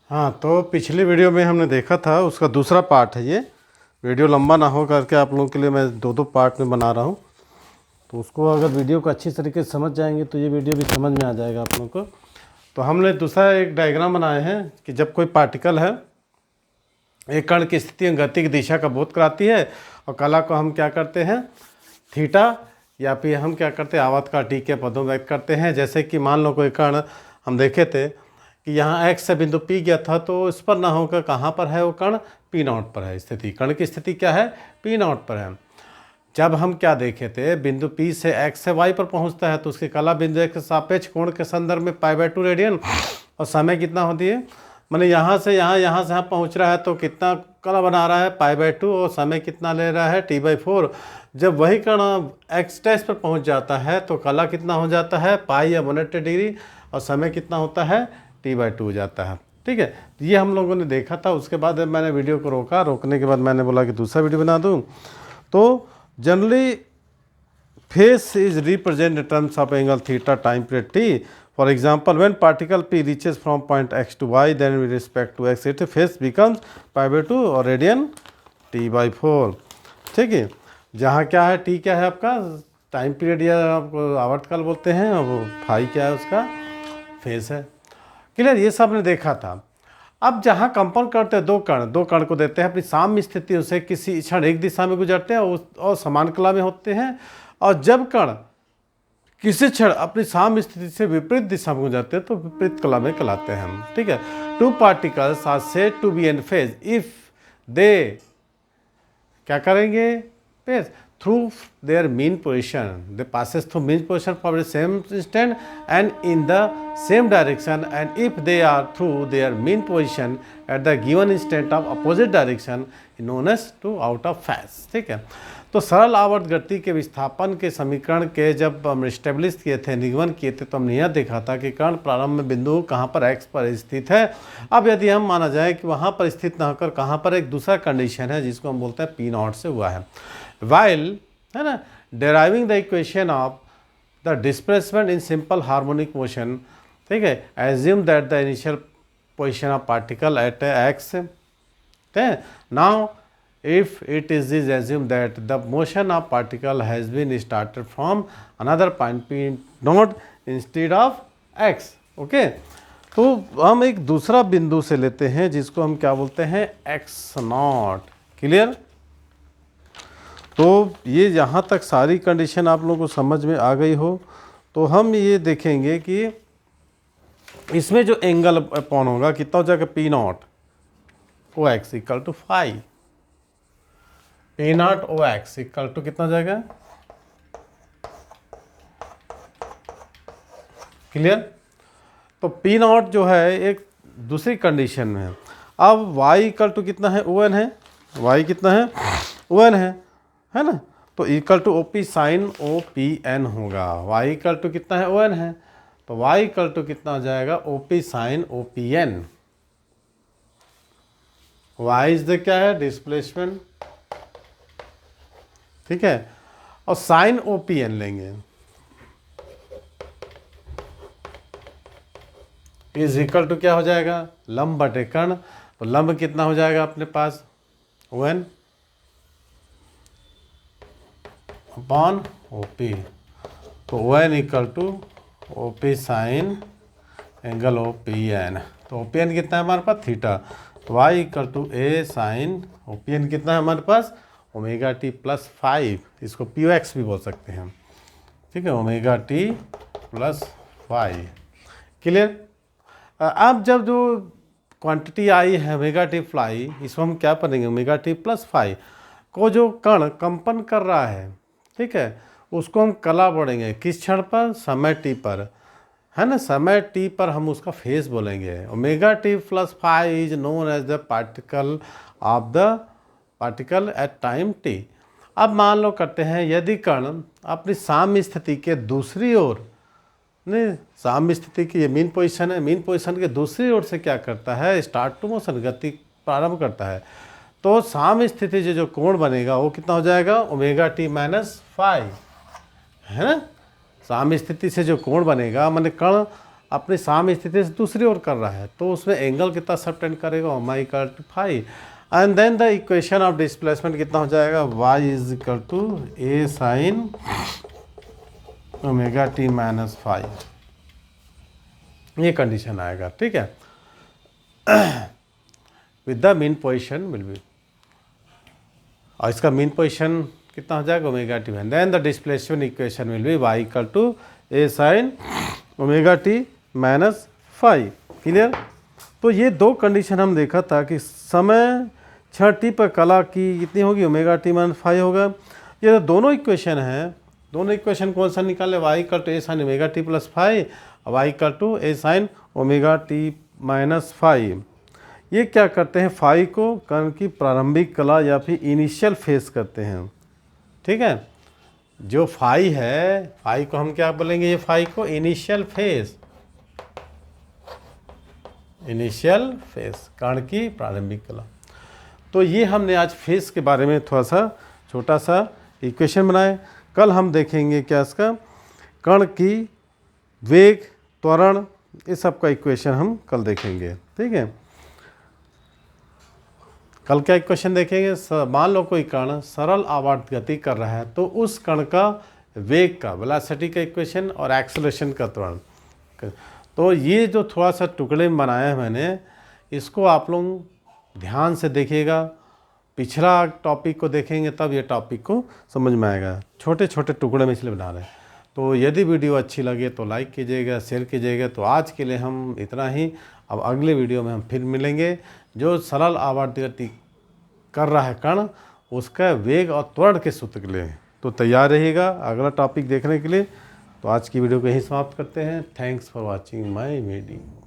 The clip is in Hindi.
हाँ, तो पिछली वीडियो में हमने देखा था, उसका दूसरा पार्ट है ये। वीडियो लंबा ना हो करके आप लोगों के लिए मैं दो पार्ट में बना रहा हूँ। तो उसको अगर वीडियो को अच्छी तरीके से समझ जाएंगे तो ये वीडियो भी समझ में आ जाएगा आप लोगों को। तो हमने दूसरा एक डायग्राम बनाए हैं कि जब कोई पार्टिकल है एक कण की स्थिति में गति की दिशा का बोध कराती है, और कला को हम क्या करते हैं, थीटा या फिर हम क्या करते हैं, आवर्तकाल टी के पदों में व्यक्त करते हैं। जैसे कि मान लो कोई कण हम देखे थे कि यहाँ x से बिंदु P गया था, तो इस पर ना होकर कहाँ पर है वो कण, P0 पर है स्थिति। कण की स्थिति क्या है, P0 पर है। जब हम क्या देखे थे, बिंदु P से x से y पर पहुँचता है तो उसकी कला बिंदु x के सापेक्ष कोण के संदर्भ में π/2 रेडियन, और समय कितना होती है, मैंने यहाँ से यहाँ पहुँच रहा है तो कितना कला बना रहा है, π/2, और समय कितना ले रहा है, t/4। जब वही कण x डैश पर पहुँच जाता है तो कला कितना हो जाता है, पाई या 180 डिग्री, और समय कितना होता है, t/2 हो जाता है। ठीक है, ये हम लोगों ने देखा था। उसके बाद मैंने वीडियो को रोकने के बाद मैंने बोला कि दूसरा वीडियो बना दूँ। तो generally face is represent in terms of angle theta time period t. For example, when particle P reaches from point x to y, then with respect to x, its phase becomes π/2 और रेडियन t/4। ठीक है, जहाँ क्या है, t क्या है आपका टाइम पीरियड या आपको आवर्तकाल बोलते हैं, और वो फाई क्या है उसका फेस है। क्लियर, ये सब ने देखा था। अब जहाँ कंपाउंड करते हैं दो कण को देते हैं अपनी साम्य स्थिति से, किसी क्षण एक दिशा में गुजरते हैं और समान कला में होते हैं, और जब कण किसी क्षण अपनी साम्य स्थिति से विपरीत दिशा में गुजरते हैं तो विपरीत कला में कहलाते हैं हम। ठीक है, two particles are said to be in phase if they क्या करेंगे, phase through their mean position, they passes through mean position for the same instant and in the same direction, and if they are through their mean position at the given instant of opposite direction known as two out of phase. ठीक है, तो सरल आवर्त गति के विस्थापन के समीकरण के जब हम स्टेब्लिश किए थे, निगमन किए थे, तो हमने यह देखा था कि कण प्रारंभ में बिंदु कहाँ पर x पर स्थित है। अब यदि हम माना जाए कि वहाँ पर स्थित न होकर कहाँ पर एक दूसरा कंडीशन है जिसको हम बोलते हैं P0 से हुआ है, वाइल है ना, deriving the equation of the displacement in simple harmonic motion. ठीक है, assume that the initial position of particle at x। ठीक है, now if it is assumed that the motion of particle has been started from another point P0 instead of x। Okay, तो हम एक दूसरा बिंदु से लेते हैं जिसको हम क्या बोलते हैं, x0। क्लियर, तो ये यहाँ तक सारी कंडीशन आप लोगों को समझ में आ गई हो, तो हम ये देखेंगे कि इसमें जो एंगल अपॉन होगा कितना हो जाएगा, P0 OX equal to phi, P0 OX equal to कितना जाएगा। क्लियर, तो P0 जो है एक दूसरी कंडीशन में है। अब y इक्वल टू कितना है, ON है, y कितना है, ON है ना, तो equal to OP sine OPN होगा। y इक्वल टू कितना है, ON है, तो y इक्वल टू कितना हो जाएगा, OP sine OPN। y is the क्या है, डिस्प्लेसमेंट। ठीक है, और साइन OPN लेंगे इज इक्वल टू क्या हो जाएगा, लंब बटे कर्ण। तो लंब कितना हो जाएगा अपने पास, ON अपॉन OP, तो ON equal to OP sine angle OPN। तो OPN कितना है हमारे पास, थीटा। तो y equal to A sine OPN कितना है हमारे पास, ओमेगा टी प्लस 5, इसको POX भी बोल सकते हैं। ठीक है, ओमेगा टी प्लस 5। क्लियर, अब जब जो क्वांटिटी आई है ओमेगा टी फ्लाई, इसको हम क्या पढ़ेंगे, ओमेगा टी प्लस 5 को जो कण कंपन कर रहा है, ठीक है, उसको हम कला बढ़ेंगे किस क्षण पर, समय t पर, है ना, समय t पर हम उसका फेज बोलेंगे। Omega T plus 5 is known as the particle of the particle at time t। अब मान लो करते हैं, यदि कण अपनी साम्य स्थिति के दूसरी ओर, नहीं साम्य स्थिति की ये मीन पोजीशन है, मीन पोजीशन के दूसरी ओर से क्या करता है, स्टार्ट टू मोशन, गति प्रारंभ करता है, तो साम्य स्थिति से जो कोण बनेगा वो कितना हो जाएगा, ओमेगा टी माइनस 5, है ना। साम्य स्थिति से जो कोण बनेगा, मैंने कण अपनी साम स्थिति से दूसरी ओर कर रहा है, तो उसमें एंगल कितना सबटेंड करेगा, omega equal to five. And then the equation of displacement कितना हो जाएगा, y is equal to a sine omega t minus five, ये कंडीशन आएगा, ठीक है। With the mean position will be, और इसका मीन पोजिशन कितना हो जाएगा, omega t minus, then the displacement equation will be y equal to a sine omega t minus five. Clear. तो ये दो कंडीशन हम देखा था कि समय क्षण टी पर कला की कितनी होगी, ओमेगा टी माइनस फाइव होगा। ये दोनों इक्वेशन हैं, दोनों इक्वेशन कौन सा निकाले, y equal to a sine omega T plus five, y equal to a sine omega t minus five. ये क्या करते हैं, फाइव को कण की प्रारंभिक कला या फिर इनिशियल फेज करते हैं, ठीक है। जो फाई है, फाई को हम क्या बोलेंगे, ये फाई को इनिशियल फेज, इनिशियल फेज कण की प्रारंभिक कला। तो ये हमने आज फेज के बारे में थोड़ा सा छोटा सा इक्वेशन बनाए। कल हम देखेंगे क्या इसका कण की वेग, त्वरण, इस सब का इक्वेशन हम कल देखेंगे, ठीक है। कल क्या इक्वेशन देखेंगे, मान लो कोई कण सरल आवर्त गति कर रहा है तो उस कण का वेग का वेलोसिटी का इक्वेशन और एक्सेलरेशन का त्वरण। तो ये जो थोड़ा सा टुकड़े में बनाया है मैंने, इसको आप लोग ध्यान से देखिएगा, पिछला टॉपिक को देखेंगे तब ये टॉपिक को समझ में आएगा। छोटे छोटे टुकड़े में इसलिए बना रहे हैं। तो यदि वीडियो अच्छी लगे तो लाइक कीजिएगा, शेयर कीजिएगा। तो आज के लिए हम इतना ही, अब अगले वीडियो में हम फिर मिलेंगे। जो सरल आवर्त गति कर रहा है कण, उसका वेग और त्वरण के सूत्र के लिए। तो तैयार रहिएगा अगला टॉपिक देखने के लिए। तो आज की वीडियो को यहीं समाप्त करते हैं। Thanks for watching my video.